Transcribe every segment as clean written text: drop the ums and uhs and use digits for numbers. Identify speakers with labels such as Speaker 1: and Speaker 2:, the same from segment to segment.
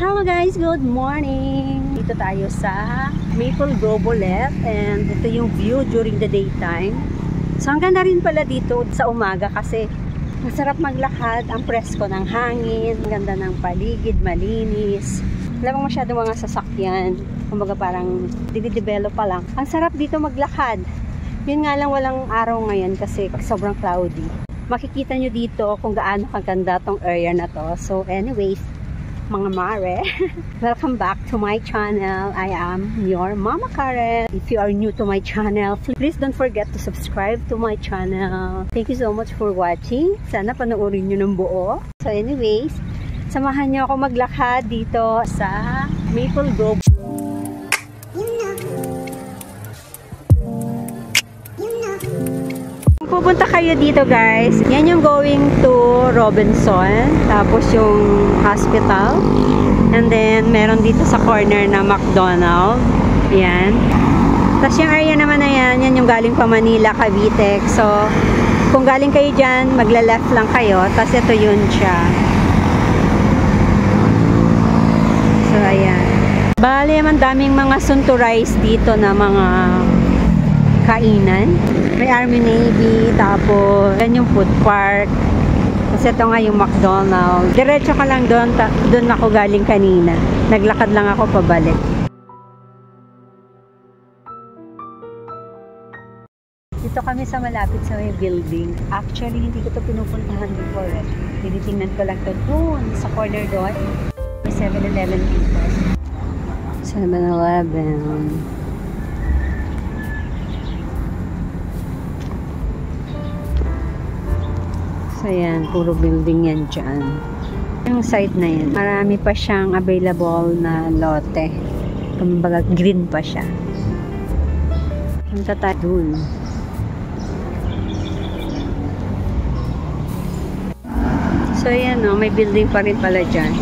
Speaker 1: Hello guys, good morning! Dito tayo sa Maple Grove ulit and ito yung view during the daytime. So ang ganda rin pala dito sa umaga kasi masarap maglakad, ang presko ng hangin, ang ganda ng paligid, malinis. Wala bang masyado mga sasakyan, kumbaga parang dinidevelop pa lang. Ang sarap dito maglakad. Yun nga lang walang araw ngayon kasi sobrang cloudy. Makikita nyo dito kung gaano kaganda tong area na to. So anyways, mga mare, welcome back to my channel. I am your Mama Karen. If you are new to my channel, please don't forget to subscribe to my channel. Thank you so much for watching. Sana panoorin nyo ng buo. So anyways, samahan nyo ako maglakad dito sa Maple Grove. Pupunta kayo dito guys, yan yung going to Robinson, tapos yung hospital, and then meron dito sa corner na McDonald's, yan. Tapos yung area naman na yan, yan yung galing pa Manila, Cavite. So kung galing kayo dyan, magla-left lang kayo, tapos ito yun siya. So ayan, bali naman daming mga sunturized dito na mga kainan. May Army Navy, tapos yan yung food park. Kasi ito nga yung McDonald's. Diretso ka lang doon, doon ako galing kanina. Naglakad lang ako pabalik. Dito kami sa malapit sa may building. Actually, hindi ko ito pinupuntahan before. Tinitingnan ko lang ito doon, sa corner doon. May 7-Eleven dito. 7-Eleven. So yan, puro building yan dyan. Yung site na yan, marami pa siyang available na lote. Kumbaga green pa siya. Punta tayo dun. So yan o, may building pa rin pala dyan.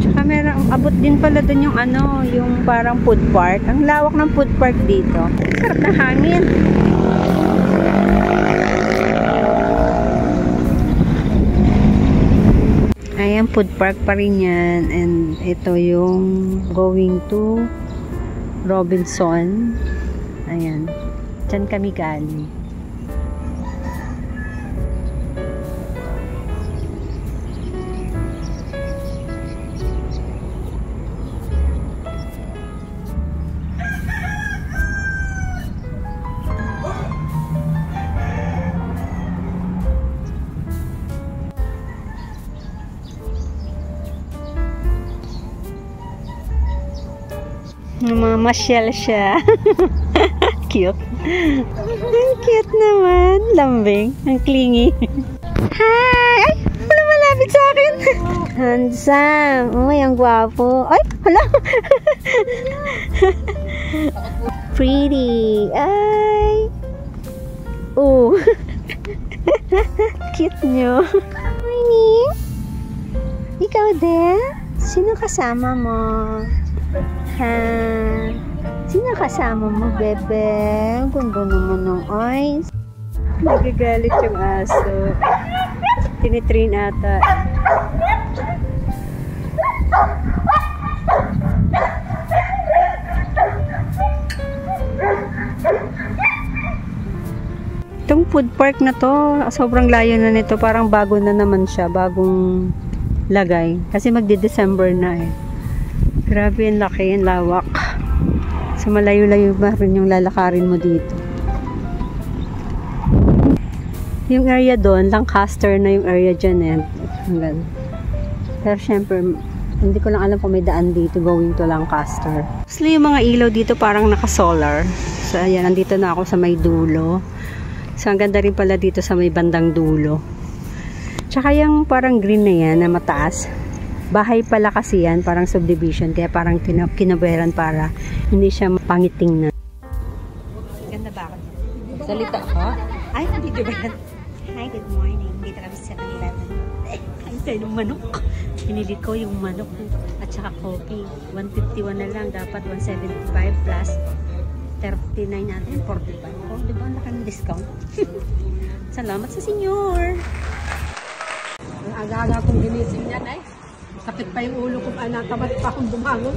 Speaker 1: Tsaka meron, abot din pala dun yung ano, yung parang food park. Ang lawak ng food park dito. Sarap na hangin. Ayan, food park pa rin yan. And ito yung going to Robinson. Ayan. Diyan kami galing. Mamasyal siya. Cute. Ang cute naman. Lambing. Ang clingy. Hi! Ay! Wala malapit sa akin. Handsome. Uy, ang gwapo. Ay! Hala! Pretty. Ay! Oh! Cute nyo. Morning! Ikaw din? Sino kasama mo? Ha? Sino kasama mo, bebe? Ganda naman ng eyes. Nagagalit yung aso. Tinitrain ata. Itong food park na to, sobrang layo na nito. Parang bago na naman siya. Bagong lagay. Kasi magdi-December na eh. Grabe yung laki, yung lawak. So malayo-layo ba rin yung lalakarin mo dito. Yung area doon, Lancaster na yung area dyan eh. Hanggang. Pero syempre, hindi ko lang alam kung may daan dito going to Lancaster. Actually, yung mga ilaw dito parang naka-solar. So ayan, nandito na ako sa may dulo. So ang ganda rin pala dito sa may bandang dulo. Tsaka yung parang green na yan na mataas. Bahay pala kasi yan, parang subdivision, kaya parang kinabayaran para hindi siya pangiting na. Ganda ba ako? Salita ka? Ay, video ba yan? Hi, good morning. Dito kami sa 7-Eleven. Kain tayo ng manok. Pinilit ko yung manok at saka coffee. 151 na lang, dapat 175 plus 39 natin, 45. Oh, diba? Laki ng discount. Salamat sa senyor.
Speaker 2: Ang aga-aga kong ginising niya, nice. Sakit pa yung ulo ko, natamad pa akong bumangon.